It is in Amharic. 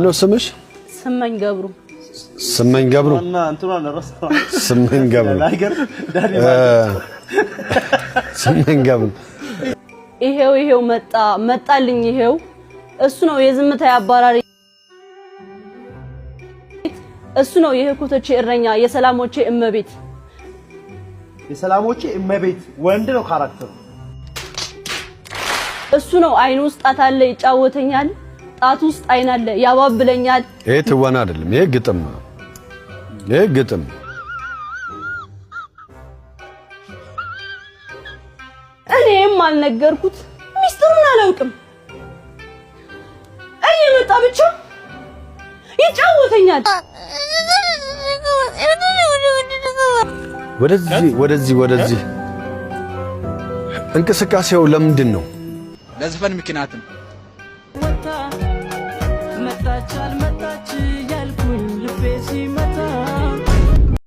ማነው ስምሽ? ስመኝ ገብሩ። ስመኝ ገብሩ እና እንትኗን ረስተው ስመኝ ገብሩ ስመኝ ገብሩ ይሄው መጣልኝ ይሄው እሱ ነው የዝምታ ያባራሪ እሱ ነው የህኩቶቼ እረኛ የሰላሞቼ እመቤት የሰላሞቼ እመቤት ወንድ ነው ካራክተሩ እሱ ነው አይኑ ውስጥ ጣት አለ ይጫወተኛል ጣት ውስጥ አይን አለ ያባብለኛል ይሄ ትወና አይደለም ይሄ ግጥም ነው ይሄ ግጥም እኔም አልነገርኩት ሚስጥሩን አላውቅም እየመጣ ብቻ ይጫወተኛል ወደዚህ እንቅስቃሴው ለምንድን ነው? ለዘፈን ምክንያት ነው። መጣች